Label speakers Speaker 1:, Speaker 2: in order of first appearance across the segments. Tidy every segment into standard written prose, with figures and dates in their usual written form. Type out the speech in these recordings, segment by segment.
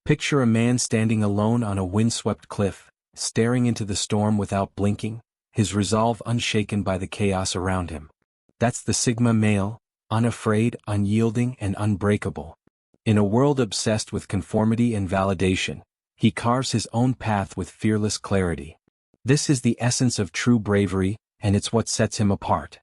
Speaker 1: Picture a man standing alone on a windswept cliff, staring into the storm without blinking, his resolve unshaken by the chaos around him. That's the Sigma male, unafraid, unyielding, and unbreakable. In a world obsessed with conformity and validation, he carves his own path with fearless clarity. This is the essence of true bravery, and it's what sets him apart.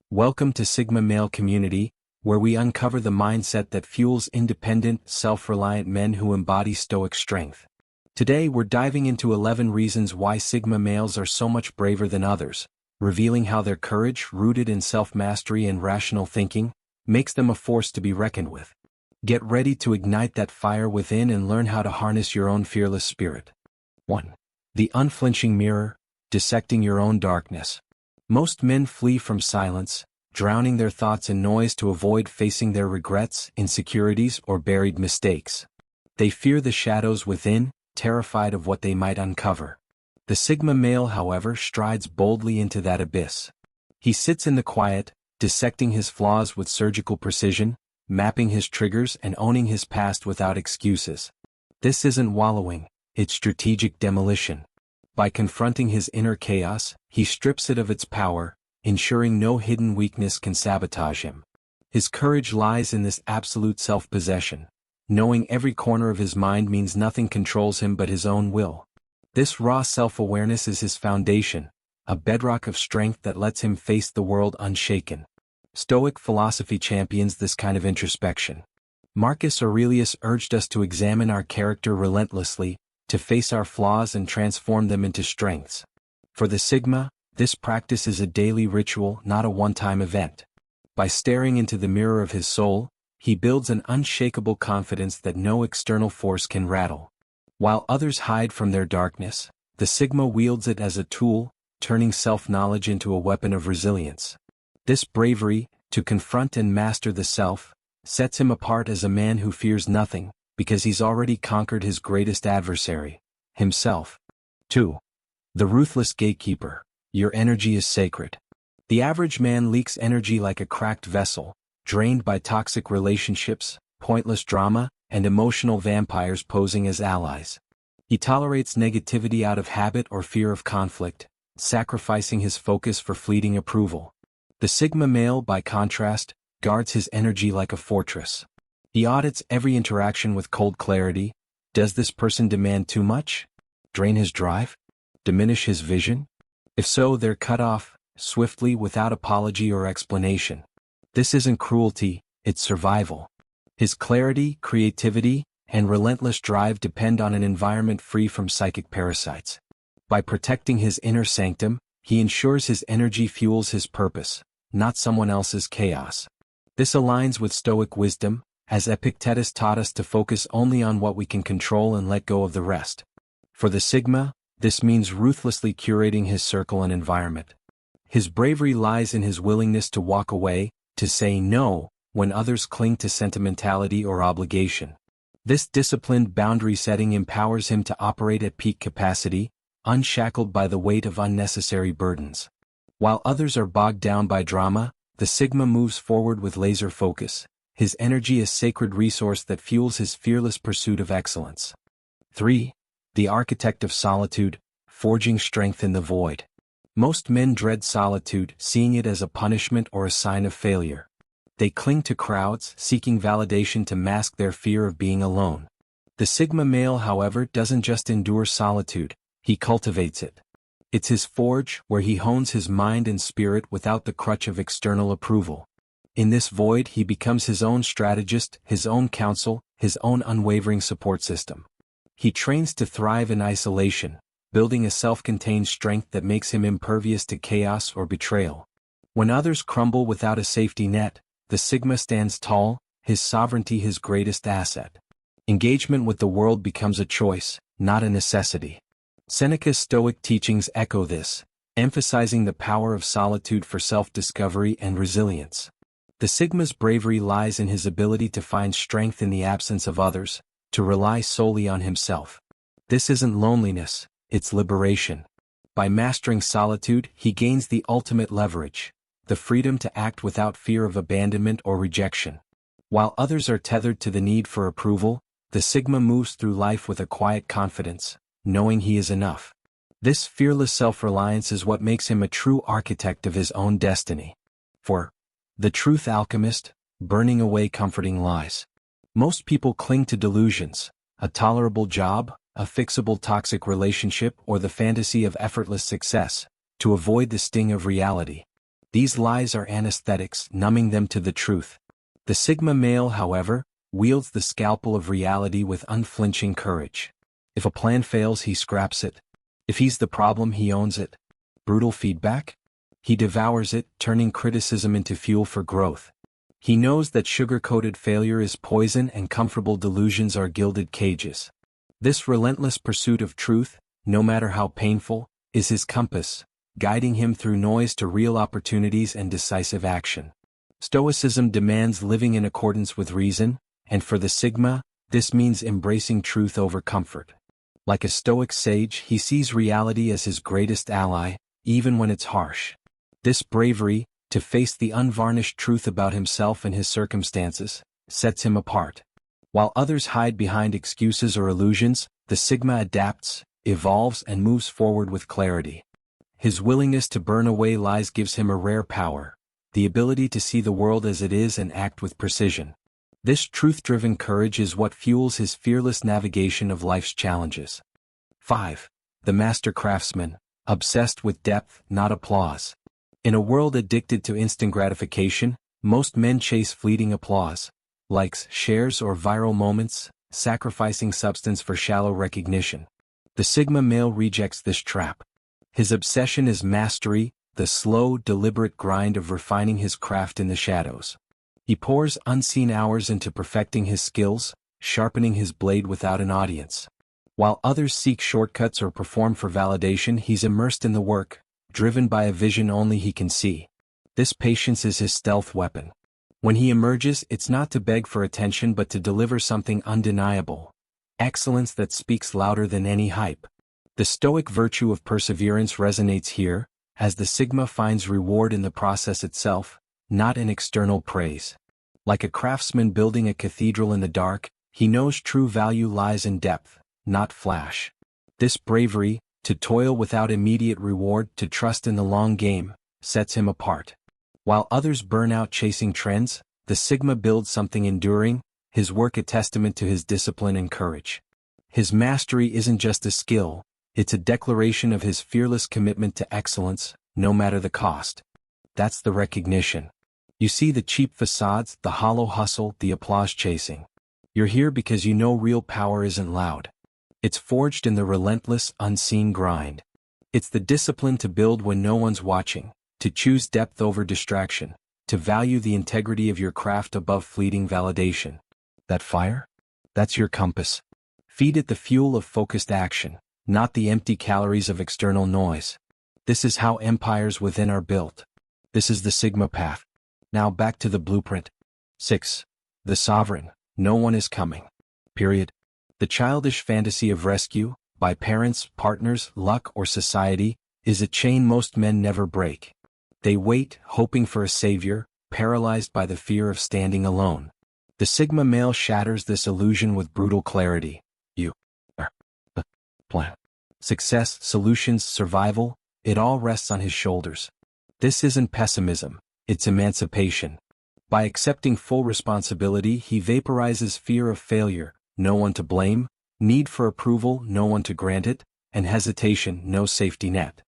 Speaker 1: Welcome to Sigma Male Community, where we uncover the mindset that fuels independent, self-reliant men who embody stoic strength. Today we're diving into 11 reasons why Sigma males are so much braver than others, revealing how their courage, rooted in self-mastery and rational thinking, makes them a force to be reckoned with. Get ready to ignite that fire within and learn how to harness your own fearless spirit. 1. The unflinching mirror, dissecting your own darkness. Most men flee from silence, drowning their thoughts in noise to avoid facing their regrets, insecurities, or buried mistakes. They fear the shadows within, terrified of what they might uncover. The Sigma male, however, strides boldly into that abyss. He sits in the quiet, dissecting his flaws with surgical precision, mapping his triggers and owning his past without excuses. This isn't wallowing, it's strategic demolition. By confronting his inner chaos, he strips it of its power, ensuring no hidden weakness can sabotage him. His courage lies in this absolute self-possession. Knowing every corner of his mind means nothing controls him but his own will. This raw self-awareness is his foundation, a bedrock of strength that lets him face the world unshaken. Stoic philosophy champions this kind of introspection. Marcus Aurelius urged us to examine our character relentlessly, to face our flaws and transform them into strengths. For the Sigma, this practice is a daily ritual, not a one-time event. By staring into the mirror of his soul, he builds an unshakable confidence that no external force can rattle. While others hide from their darkness, the Sigma wields it as a tool, turning self-knowledge into a weapon of resilience. This bravery, to confront and master the self, sets him apart as a man who fears nothing, because he's already conquered his greatest adversary, himself. 2. The Ruthless Gatekeeper. Your energy is sacred. The average man leaks energy like a cracked vessel, drained by toxic relationships, pointless drama, and emotional vampires posing as allies. He tolerates negativity out of habit or fear of conflict, sacrificing his focus for fleeting approval. The Sigma male, by contrast, guards his energy like a fortress. He audits every interaction with cold clarity. Does this person demand too much? Drain his drive? Diminish his vision? If so, they're cut off, swiftly, without apology or explanation. This isn't cruelty, it's survival. His clarity, creativity, and relentless drive depend on an environment free from psychic parasites. By protecting his inner sanctum, he ensures his energy fuels his purpose, not someone else's chaos. This aligns with Stoic wisdom, as Epictetus taught us to focus only on what we can control and let go of the rest. For the Sigma, this means ruthlessly curating his circle and environment. His bravery lies in his willingness to walk away, to say no, when others cling to sentimentality or obligation. This disciplined boundary setting empowers him to operate at peak capacity, unshackled by the weight of unnecessary burdens. While others are bogged down by drama, the Sigma moves forward with laser focus, his energy a sacred resource that fuels his fearless pursuit of excellence. 3. The Architect of Solitude, forging strength in the void. Most men dread solitude, seeing it as a punishment or a sign of failure. They cling to crowds, seeking validation to mask their fear of being alone. The Sigma male, however, doesn't just endure solitude, he cultivates it. It's his forge, where he hones his mind and spirit without the crutch of external approval. In this void, he becomes his own strategist, his own counsel, his own unwavering support system. He trains to thrive in isolation, building a self-contained strength that makes him impervious to chaos or betrayal. When others crumble without a safety net, the Sigma stands tall, his sovereignty his greatest asset. Engagement with the world becomes a choice, not a necessity. Seneca's Stoic teachings echo this, emphasizing the power of solitude for self-discovery and resilience. The Sigma's bravery lies in his ability to find strength in the absence of others, to rely solely on himself. This isn't loneliness, it's liberation. By mastering solitude, he gains the ultimate leverage, the freedom to act without fear of abandonment or rejection. While others are tethered to the need for approval, the the Sigma moves through life with a quiet confidence, knowing he is enough. This fearless self-reliance is what makes him a true architect of his own destiny. 4. The truth alchemist, burning away comforting lies. Most people cling to delusions, a tolerable job, a fixable toxic relationship, or the fantasy of effortless success, to avoid the sting of reality. These lies are anesthetics, numbing them to the truth. The Sigma male, however, wields the scalpel of reality with unflinching courage. If a plan fails, he scraps it. If he's the problem, he owns it. Brutal feedback? He devours it, turning criticism into fuel for growth. He knows that sugar-coated failure is poison and comfortable delusions are gilded cages. This relentless pursuit of truth, no matter how painful, is his compass, guiding him through noise to real opportunities and decisive action. Stoicism demands living in accordance with reason, and for the Sigma, this means embracing truth over comfort. Like a Stoic sage, he sees reality as his greatest ally, even when it's harsh. This bravery, to face the unvarnished truth about himself and his circumstances, sets him apart. While others hide behind excuses or illusions, the Sigma adapts, evolves, and moves forward with clarity. His willingness to burn away lies gives him a rare power, the ability to see the world as it is and act with precision. This truth-driven courage is what fuels his fearless navigation of life's challenges. 5. The master craftsman, obsessed with depth, not applause. In a world addicted to instant gratification, most men chase fleeting applause, likes, shares, or viral moments, sacrificing substance for shallow recognition. The Sigma male rejects this trap. His obsession is mastery, the slow, deliberate grind of refining his craft in the shadows. He pours unseen hours into perfecting his skills, sharpening his blade without an audience. While others seek shortcuts or perform for validation, he's immersed in the work, driven by a vision only he can see. This patience is his stealth weapon. When he emerges, it's not to beg for attention but to deliver something undeniable. Excellence that speaks louder than any hype. The Stoic virtue of perseverance resonates here, as the Sigma finds reward in the process itself, not in external praise. Like a craftsman building a cathedral in the dark, he knows true value lies in depth, not flash. This bravery, to toil without immediate reward, to trust in the long game, sets him apart. While others burn out chasing trends, the Sigma builds something enduring, his work a testament to his discipline and courage. His mastery isn't just a skill, it's a declaration of his fearless commitment to excellence, no matter the cost. That's the recognition. You see the cheap facades, the hollow hustle, the applause chasing. You're here because you know real power isn't loud. It's forged in the relentless, unseen grind. It's the discipline to build when no one's watching, to choose depth over distraction, to value the integrity of your craft above fleeting validation. That fire? That's your compass. Feed it the fuel of focused action, not the empty calories of external noise. This is how empires within are built. This is the Sigma path. Now back to the blueprint. 6. The sovereign. No one is coming. Period. The childish fantasy of rescue, by parents, partners, luck, or society, is a chain most men never break. They wait, hoping for a savior, paralyzed by the fear of standing alone. The Sigma male shatters this illusion with brutal clarity. You are the plan. Success, solutions, survival, it all rests on his shoulders. This isn't pessimism, it's emancipation. By accepting full responsibility, he vaporizes fear of failure, no one to blame, need for approval, no one to grant it, and hesitation, no safety net.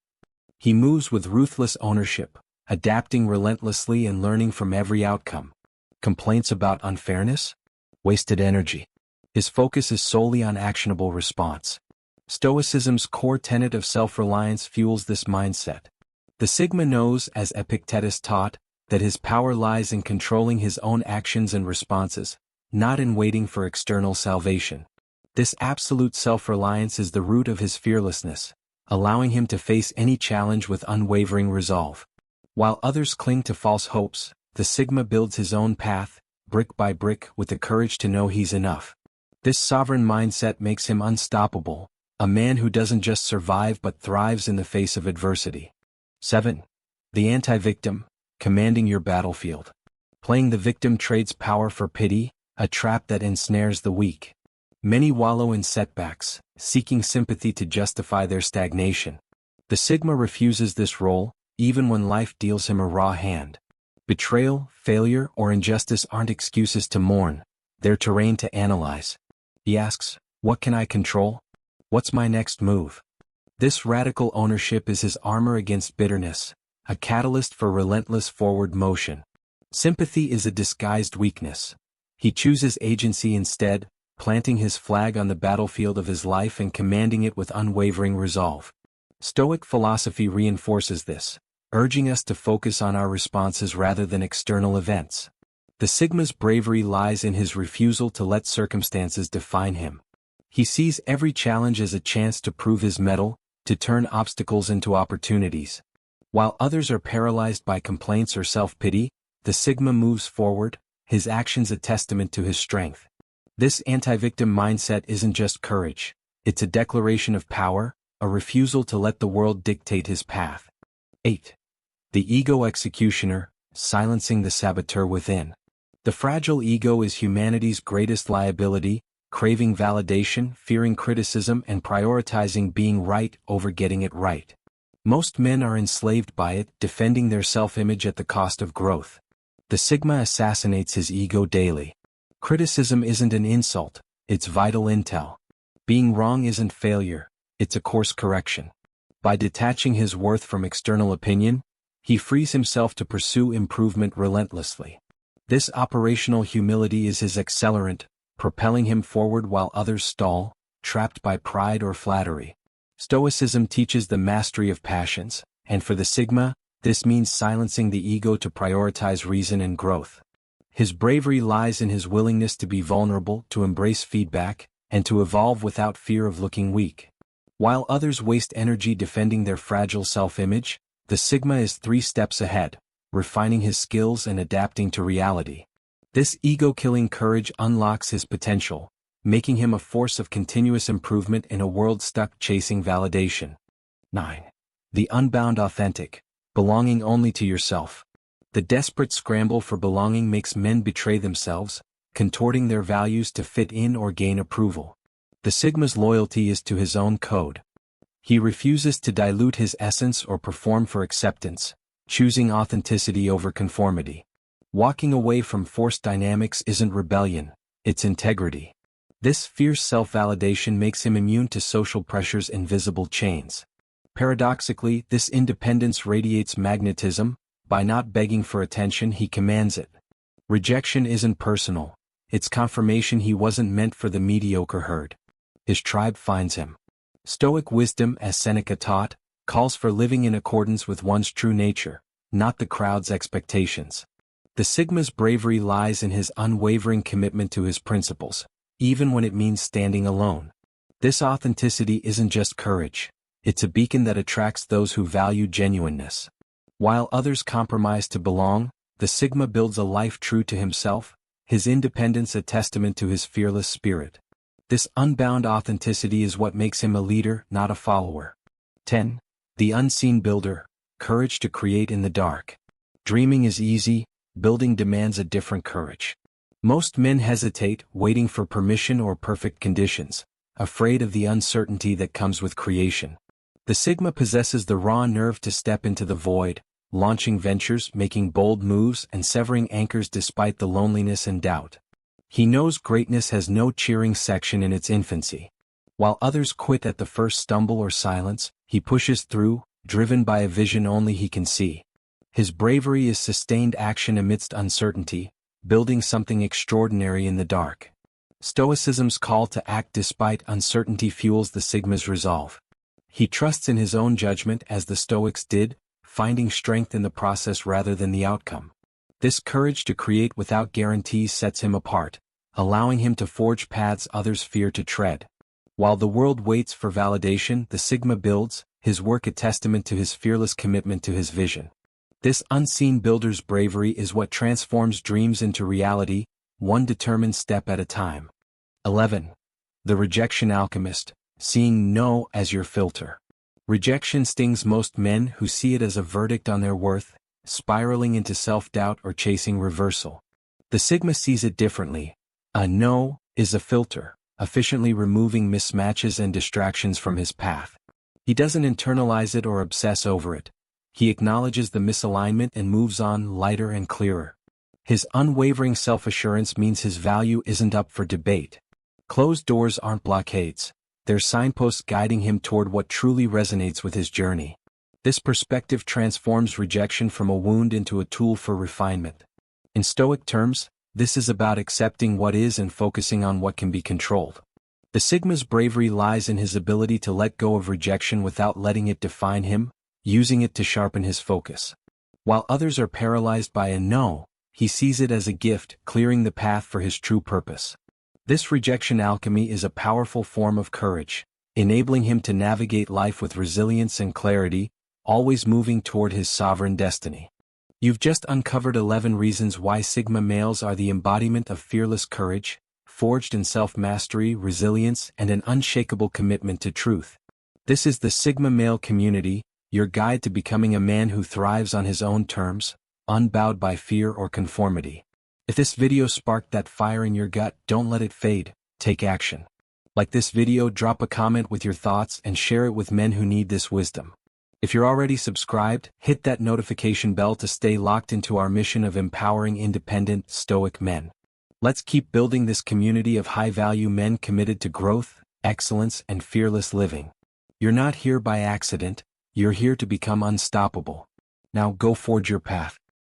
Speaker 1: He moves with ruthless ownership, adapting relentlessly and learning from every outcome. Complaints about unfairness? Wasted energy. His focus is solely on actionable response. Stoicism's core tenet of self-reliance fuels this mindset. The Sigma knows, as Epictetus taught, that his power lies in controlling his own actions and responses, not in waiting for external salvation. This absolute self-reliance is the root of his fearlessness, allowing him to face any challenge with unwavering resolve. While others cling to false hopes, the Sigma builds his own path, brick by brick, with the courage to know he's enough. This sovereign mindset makes him unstoppable, a man who doesn't just survive but thrives in the face of adversity. 7. The anti-victim, commanding your battlefield. Playing the victim trades power for pity, a trap that ensnares the weak. Many wallow in setbacks, seeking sympathy to justify their stagnation. The Sigma refuses this role, even when life deals him a raw hand. Betrayal, failure, or injustice aren't excuses to mourn, they're terrain to analyze. He asks, what can I control? What's my next move? This radical ownership is his armor against bitterness, a catalyst for relentless forward motion. Sympathy is a disguised weakness. He chooses agency instead, planting his flag on the battlefield of his life and commanding it with unwavering resolve. Stoic philosophy reinforces this, urging us to focus on our responses rather than external events. The Sigma's bravery lies in his refusal to let circumstances define him. He sees every challenge as a chance to prove his mettle, to turn obstacles into opportunities. While others are paralyzed by complaints or self-pity, the Sigma moves forward, his actions a testament to his strength. This anti-victim mindset isn't just courage, it's a declaration of power, a refusal to let the world dictate his path. 8. The ego executioner, silencing the saboteur within. The fragile ego is humanity's greatest liability, craving validation, fearing criticism, and prioritizing being right over getting it right. Most men are enslaved by it, defending their self-image at the cost of growth. The Sigma assassinates his ego daily. Criticism isn't an insult, it's vital intel. Being wrong isn't failure, it's a course correction. By detaching his worth from external opinion, he frees himself to pursue improvement relentlessly. This operational humility is his accelerant, propelling him forward while others stall, trapped by pride or flattery. Stoicism teaches the mastery of passions, and for the Sigma, this means silencing the ego to prioritize reason and growth. His bravery lies in his willingness to be vulnerable, to embrace feedback, and to evolve without fear of looking weak. While others waste energy defending their fragile self-image, the Sigma is 3 steps ahead, refining his skills and adapting to reality. This ego-killing courage unlocks his potential, making him a force of continuous improvement in a world stuck chasing validation. 9. The Unbound authentic, belonging only to yourself. The desperate scramble for belonging makes men betray themselves, contorting their values to fit in or gain approval. The Sigma's loyalty is to his own code. He refuses to dilute his essence or perform for acceptance, choosing authenticity over conformity. Walking away from forced dynamics isn't rebellion, it's integrity. This fierce self-validation makes him immune to social pressure's invisible chains. Paradoxically, this independence radiates magnetism. By not begging for attention, he commands it. Rejection isn't personal, it's confirmation he wasn't meant for the mediocre herd. His tribe finds him. Stoic wisdom, as Seneca taught, calls for living in accordance with one's true nature, not the crowd's expectations. The Sigma's bravery lies in his unwavering commitment to his principles, even when it means standing alone. This authenticity isn't just courage, it's a beacon that attracts those who value genuineness. While others compromise to belong, the Sigma builds a life true to himself, his independence a testament to his fearless spirit. This unbound authenticity is what makes him a leader, not a follower. 10. The unseen builder, courage to create in the dark. Dreaming is easy, building demands a different courage. Most men hesitate, waiting for permission or perfect conditions, afraid of the uncertainty that comes with creation. The Sigma possesses the raw nerve to step into the void, launching ventures, making bold moves, and severing anchors despite the loneliness and doubt. He knows greatness has no cheering section in its infancy. While others quit at the first stumble or silence, he pushes through, driven by a vision only he can see. His bravery is sustained action amidst uncertainty, building something extraordinary in the dark. Stoicism's call to act despite uncertainty fuels the Sigma's resolve. He trusts in his own judgment as the Stoics did, finding strength in the process rather than the outcome. This courage to create without guarantees sets him apart, allowing him to forge paths others fear to tread. While the world waits for validation, the Sigma builds, his work a testament to his fearless commitment to his vision. This unseen builder's bravery is what transforms dreams into reality, one determined step at a time. 11. The Rejection alchemist, seeing no as your filter. Rejection stings most men who see it as a verdict on their worth, spiraling into self-doubt or chasing reversal. The Sigma sees it differently. A no is a filter, efficiently removing mismatches and distractions from his path. He doesn't internalize it or obsess over it. He acknowledges the misalignment and moves on lighter and clearer. His unwavering self-assurance means his value isn't up for debate. Closed doors aren't blockades. They're signposts guiding him toward what truly resonates with his journey. This perspective transforms rejection from a wound into a tool for refinement. In Stoic terms, this is about accepting what is and focusing on what can be controlled. The Sigma's bravery lies in his ability to let go of rejection without letting it define him, using it to sharpen his focus. While others are paralyzed by a no, he sees it as a gift, clearing the path for his true purpose. This rejection alchemy is a powerful form of courage, enabling him to navigate life with resilience and clarity, always moving toward his sovereign destiny. You've just uncovered 11 reasons why Sigma males are the embodiment of fearless courage, forged in self-mastery, resilience, and an unshakable commitment to truth. This is the Sigma male community, your guide to becoming a man who thrives on his own terms, unbowed by fear or conformity. If this video sparked that fire in your gut, don't let it fade, take action. Like this video, drop a comment with your thoughts and share it with men who need this wisdom. If you're already subscribed, hit that notification bell to stay locked into our mission of empowering independent, stoic men. Let's keep building this community of high-value men committed to growth, excellence, and fearless living. You're not here by accident, you're here to become unstoppable. Now go forge your path.